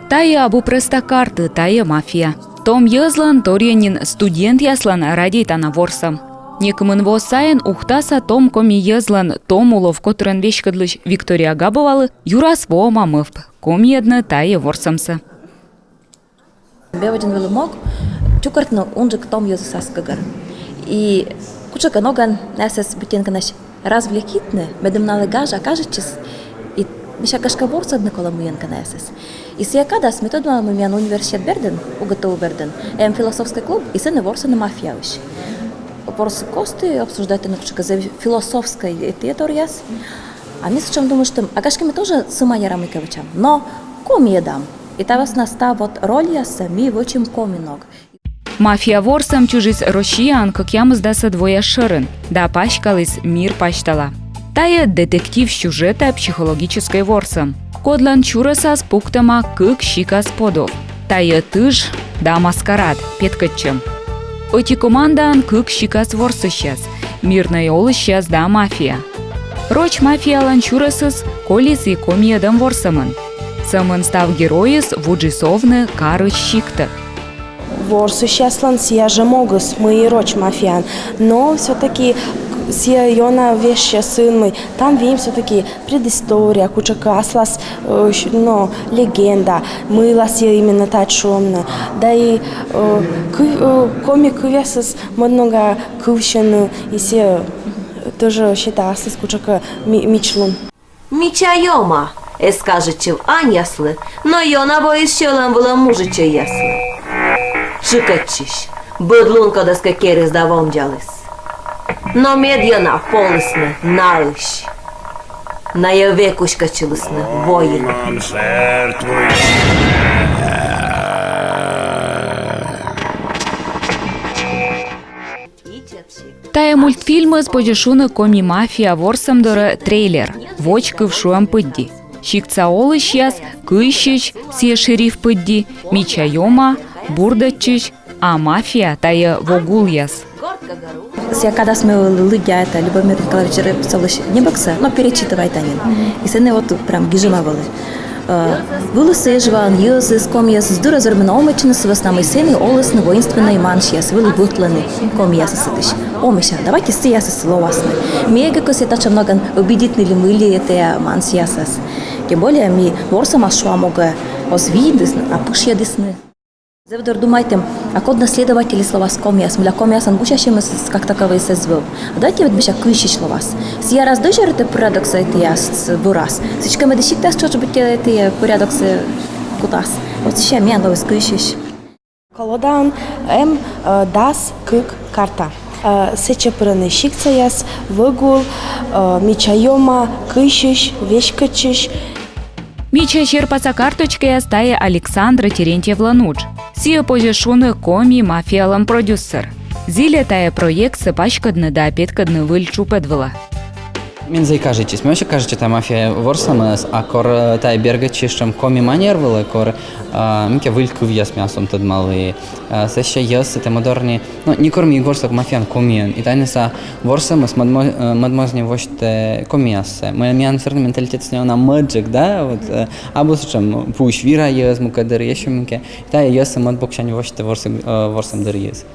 Тая абу преста карты, тая мафия. Том езлан торьянин студент яслан радейтана ворсам. Некымын во сайын ухтаса том коми езлан том улов которын вешкадлыш Виктория Габовалы юрас во мамыв. Коми едны тая ворсамсы. Бевадин вылымок, чукартно унжик том езысаскагар. И кучака ноган нэсэс бутенканаш развлекитны, медымналы гажа кажечис, и мешакашка ворса однокола муенка нэсэс. И сиякадас методма мумян университет Берден, уготову Берден, философский клуб, и сыны ворса на мафиявыш. Вопрос косты обсуждать на кучака за философской теорияс. А мы сначала думаю, что агашками тоже сама ярамыковичам, но коми едам. И та вас наста вот роль я сами вочим коми ног. Мафия ворсам чужис Россиян, как я мздаса двоя шырын, да пачкалыс мир пачтала. Тая детектив сюжета психологической ворсам. Кодлан чураса с пуктама кык щика сподов. Тая тыж да маскарад петкачем. Оти командан кык щика с ворсы сейчас. Мирная олы сейчас да мафия. Роч мафия ланчурасыз колис и комедам ворсамын. Самын став героис вуджисовны кары щикта. Ворсу сейчас я же могу с моей роч мафиан, но все-таки все йона вещи сын мой, там видим все-таки предыстория, кучака аслас, но легенда, мы лас именно та шумна, да и комик весос много кувшен и все тоже считается кучака мичлун. Мичайома, скажете аньяслы, но йона боищелам было мужича яслы. Шикачиш, быдлунка да скакерис да вомджалис. Но медьяна полысны наыш. На явекушка чилысны воин. Тая мультфильмы с подешуны коми мафия ворсам дора трейлер. Вочка в шуам пыдди. Щикца олы сейчас кыщич се шериф пыдди. Мичайома бурдачич, а мафия тая вогул яс. Когда мы лыгя это Любомир Николаевич Репцович не бокса, но перечитывает они. И сыны вот прям гижимавали. Вылысы жван юзы скомьяс с дура зурмена омычны с воснамой сыны олысны воинственной маншьяс вылы бутланы комьясы сытыш. Омыша, давайте сиясы словасны. Мега косетача много убедительны ли мы ли это маншьясас. Тем более ми ворса машуа мога озвидысны, а пушьядысны. Завдор думайте, а код наследователи слова с комьяс, мля комьяс ангушащим как таковые созвел. А дайте вот беша кыщи словас. Сия раз дожер это парадоксы это яс бурас. Сичка медищик тас чё быть это парадоксы кутас. Вот сейчас меня новый кыщиш. Колодан дас кык карта. Сече праны щикца яс выгул мичайома кыщиш вешкачиш. Мича черпаца карточка я стая Александра Терентьевла Нудж. Сия позишуны коми мафиалам продюсер. Зиле тая проект сыпачкадны да петкадны выль чупедвала. Мензай кажетесь, мы вообще кажете, та мафия ворсамас, а кор та бергачишем коми манервала, кор мике выльку в яс мясом тот малый. Сеща яс это модерни, ну не корми ворсак мафиан комиан. И тайнеса ворсамас мадмозни воште комиасе. Мы мян серный менталитет с него на маджик, да, вот абус чем пуш вира яс мукадер еще мике. Та яс мадбокшани воште ворсам дер яс.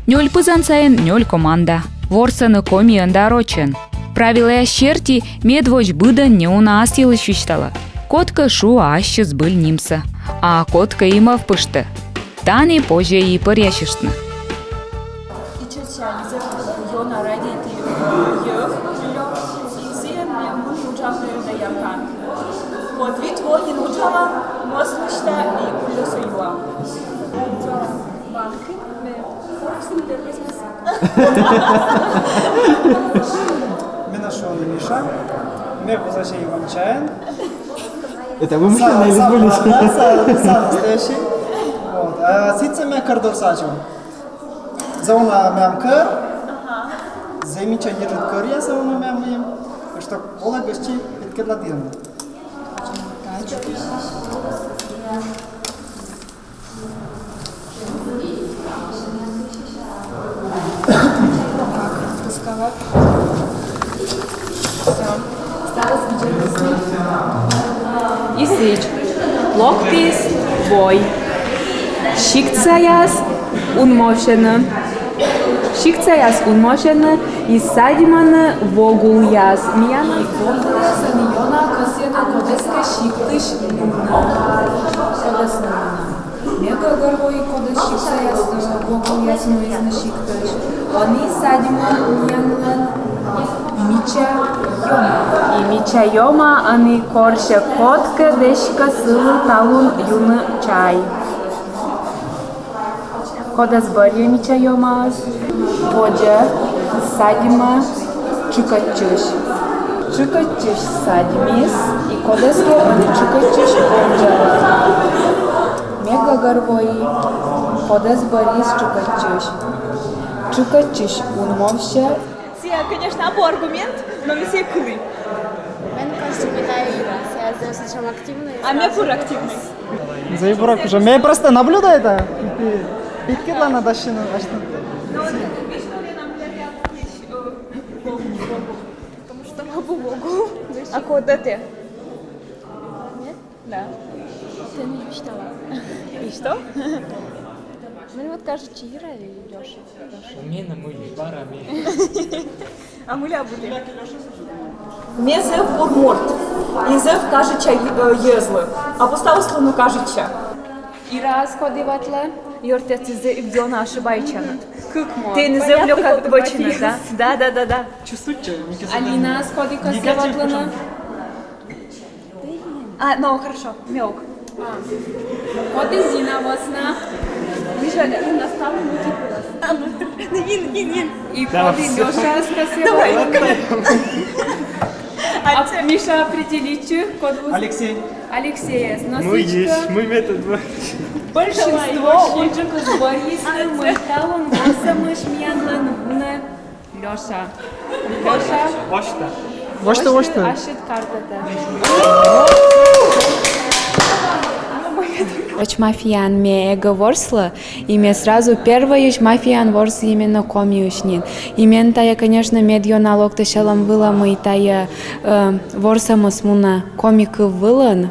Нёль пызан сайын нёль команда. Ворсаны комиан дорочен. Правила щерти медвоч быдан не у нас елы щущтала. Котка шу ащыз был нимса, а котка има в пышты. Тани позже и порящишны. Мы возвращаем вам чай. Это вы мужчина или были? Сам настоящий. Вот. А сица меня кардор сачу. Зауна мям кар. Замеча держит кар, я зауна мям им. Что ола гости откладываем. И сечь. Локтис вой. Шикцаяс унмошена. Шикцаяс унмошена и садимана вогуляс. Мияна вогуляс aniona касена кодеска шиктыш. Мега горвой кодес шикцаяс вогуляс ноизна шиктыш. Они садима мияна мича йома. И мича йома они корша котка дешка сылы талун юны чай. Кодас барья мича йомас. Воджа садима чукачуш. Чукачуш садимис и кодаске они чукачуш воджа. Мега горвой кодас барис чукачуш. Чукачуш унмовша. Конечно, або аргумент, но не все кли. Мен кажется, питаю Ира. Я слишком активный. А мне пур активный. Заебурак уже. Меня просто наблюдай это. Битки на дощину. Потому что могу Богу. А куда ты? Нет? Да. Ты не мечтала. И что? Мне вот кажется, Ира или Леша. А мы будем. Мезев бурморт. Изев кажуча езлы. А поставил слону кажуча. И раз ходиватле, йортец Евгена ошибайчанат. Ты не землю как бочина, да? Да. Чувствуете? Алина сходи касеватлена. А, ну хорошо, мелк. Ходи Зина восна. Миша, наставлю Нин. И ходи Леша с касеватлена. А Миша определите код восна. Алексей. Алексей, Мы есть, мы метод. Большинство отжигов с Борисом, Майталом, Восом и Шмьянлен, Вуне, Леша. Вот что. Ашит картата. Мафиян ме ворсла, и мне сразу первое мафиян ворс именно комьюшнин. Имен тая, конечно, медио налог тешалам выла мы тая ворсам осмуна комик вылан.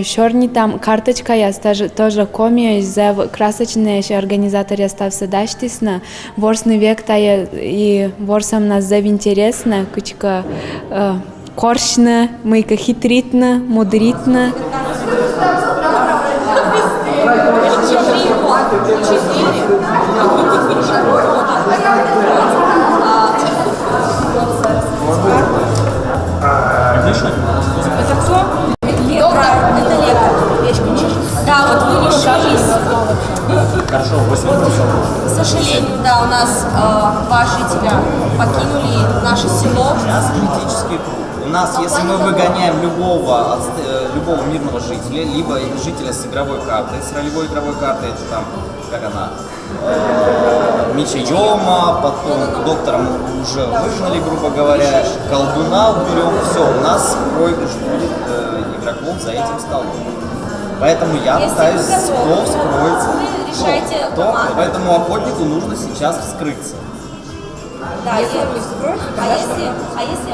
Шорни там карточка я тоже комия за красочные организаторы остався даштисна. Ворсный век тая и ворсам нас зав интересно, кучка коршна, мыка хитритна, мудритна. Да, вот вы лишились. Хорошо, 8 К сожалению, да, у нас два жителя покинули наше село. Сейчас критический круг. У нас, если мы выгоняем любого мирного жителя, либо жителя с игровой картой, с ролевой игровой картой, это там, как она, Мичайома, потом доктора мы уже выгнали, грубо говоря, колдуна уберем, все, у нас проигрыш будет игроков за этим столом. Поэтому я пытаюсь кто вскроется, поэтому охотнику нужно сейчас вскрыться. Да, если не вскроете,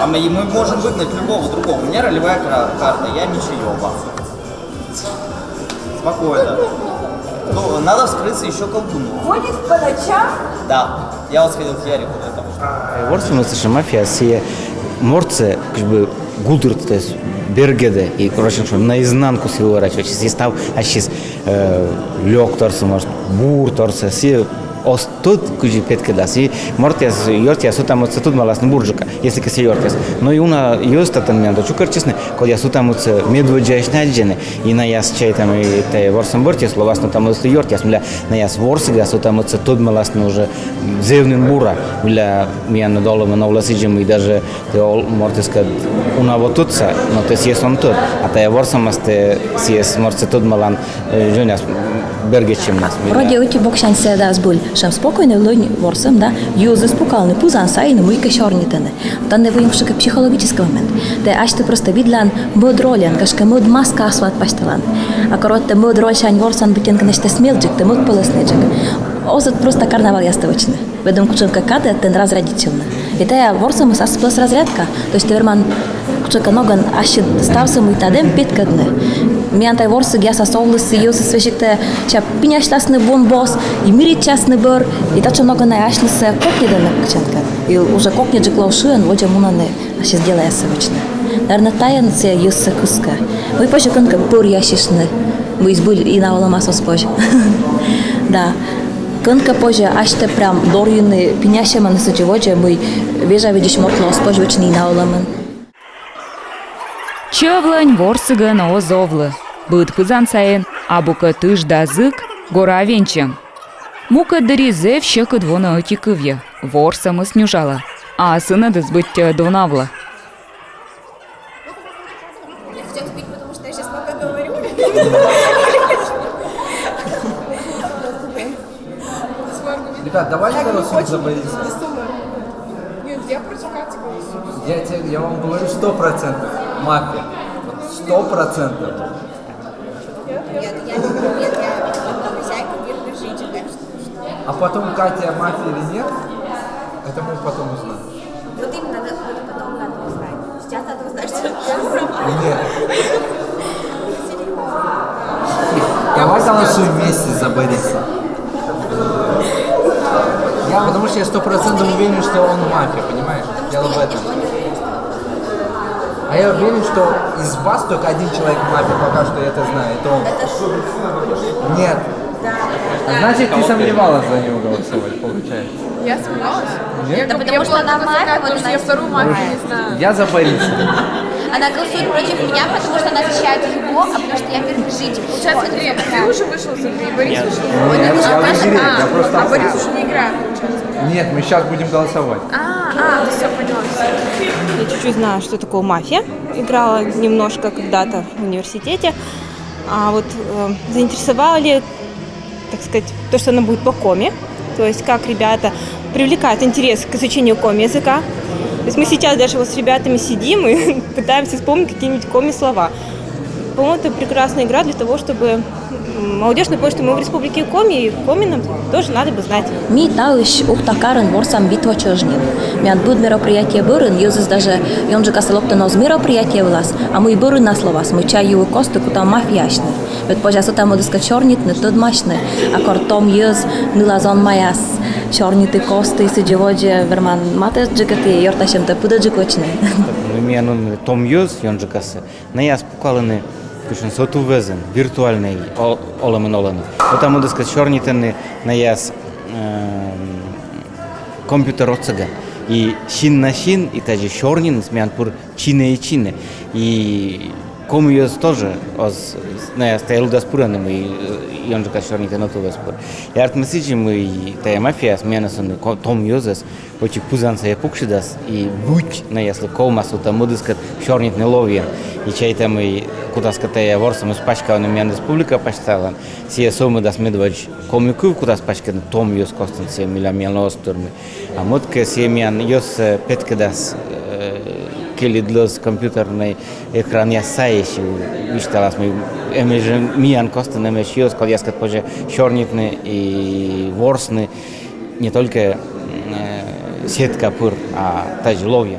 А мы можем выгнать любого другого. У меня ролевая карта, я Мичайома. Спокойно. Ну, надо вскрыться еще колдуну. Ходит по ночам? Да. Я вот сходил к Ярику для того, что... Ворсфилмсы мафия все морцы, как бы гулдурт, то есть бергеде, и, короче, что наизнанку се выворачивать. Сейчас став, а сейчас лёг торсы, может, бур торсы, все остут кузи петкедас. И мортиас, йортиас, там вот тут маласный буржика, если каси йортиас. Но и уна йоста там меня дочукар честно, когда я сутам вот медведжаешь наджены, и на яс чай там и те ворсом бортиас, ловасно там вот йортиас, мля на яс ворсы, гас, там вот тут маласный уже зевнин бура, мля меня на долу на уласиджем и даже те мортиска уна вот тутся, но те съес он тут, а те ворсом асте съес морце тут малан жёняс бергечем нас. Вроде у тебя бокшан седа сбуль, шам спокойно влой ворсом, да, юзы спукалны пузан сайны муйка шорнитаны. Там не выемшика психологический момент. Да аж ты просто видлан мод ролян, кашка мод маска асват пашталан. А коротко мод рольшань ворсан бутенка нечто смелджик, ты мод полосничек. Озат просто карнавал ястовочный. Ведом кученка када тен разрядительно. И та ворсом ас плюс разрядка, то есть верман чук ноган аши стався мы тадем петкадны. Миантай ворсы гяса совлысы юсы свежикте ча пиняшласны бонбос и мирит частны бор и тача ноган ашнысы кокнеданы кчанка. И уже кокне джеклаушуен воде мунаны аши сделая савочны. Наверное, таянцы юсы куска. Мы позже конка бур яшишны. Мы избыли и навалама соспозже. Да. Конка позже аште прям дорюны пинящема на сочеводе мы вежа видишь мотло спожвечный наваламын. Чавлань ворсыгын озовлы. Быт хызан сайын, абука тыш да зык гора венчем. Мука дыризев щекы двона отикывья. Ворсамы снюжала. А сына да сбыть донавла. Хотят убить, потому что я сейчас много говорю. Ребят, давайте голосуем за Бориса. Нет, я против Кати голосую. Я вам говорю 100%. Мафия. 100%. Нет, я хозяйка мирных жителей. А потом Катя мафия или нет, это мы потом узнаем. Вот именно, это потом надо узнать. Сейчас надо узнать, что я сама. Нет. Давай голосуем вместе за Бориса. Потому что я 100% уверен, что он мафия, понимаешь? Дело в этом. А я уверен, что из вас только один человек мафия, пока что я это знаю, это он. Нет. А значит, ты сомневалась за него голосовать, получается? Я сомневалась? Нет? Да потому что она мафия, потому что я вторую мафию не знаю. Я за Бориса. Она голосует против меня, потому что она защищает его, а потому что я мирный житель. Получается, ты уже вышел из игры, и Борис вышел. Нет, я в игре, я просто... А Борис уже не играет, получается. Нет, мы сейчас будем голосовать. Все, поняла. Я чуть-чуть знаю, что такое мафия. Играла немножко когда-то в университете. А вот заинтересовали, так сказать, то, что она будет по коме. То есть как ребята привлекают интерес к изучению коми-языка. То есть мы сейчас даже вот с ребятами сидим и пытаемся вспомнить какие-нибудь коми-слова. По-моему, это прекрасная игра для того, чтобы молодежь напомнила, что мы в республике Коми, и коми нам тоже надо бы знать. Ми тауш ухтакарен ворсам битва чожнин. Мян буд мероприятие бурын, юзыз даже йонжи касалокта ноз мероприятие влас, а мы бурын на словас, мы чаю косты кута мафияшны. Ведь пожалуйста там удыска чорнитны, тот мащны, а кортом юз нылазон маяс, чорниты косты, сидеводе верман мате джигаты, йорташем те пуда джикочны. Мян том юз йонжи касы, на яс пукалыны Кушен соту везен, виртуальный оламен оланы. Потому что чорнитенны на яс компьютер отсага. И шин на шин, и даже чорнин смян пур чине и чине. И кому яс тоже, на яс тайл да спураны мы, и он же как чорнитен оту веспур. И артмасичи мы, тая мафия смяна сон том юзес, очень пузанца я пукшидас, и будь на яс колмасу там мудыскат чорнитне ловьен. И чай там и куда скатая ворсом из пачка на меня республика почтала. Все суммы да смедвач комиков куда спачка на том юс костан все миллион остурми. А мутка все мян юс петка дас келидлос компьютерный экран я саещи вишталас мы эмежи мян костан эмеж юс код я скат позже чорнитны и ворсны не только сетка пур, а также ловья.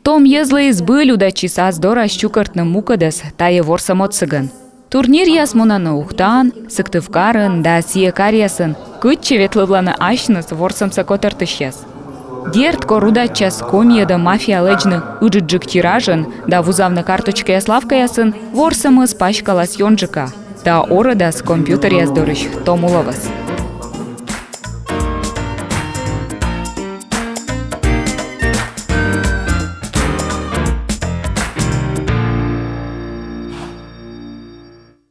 Том езлы избыль удачи саздора щукартны мукадас тае ворсам отсыгын. Турнир ясмунаны ухтан, сыктывкарын да сиекариясын, кытче ветлывланы ашныс ворсамса котыртышес. Дерт корудачас комияда мафия лэджны ыджыджык тиражын да вузавны карточка яславка ясын ворсамыз пачкалас йонжыка. Да орадас компьютер яздорыш Том уловас.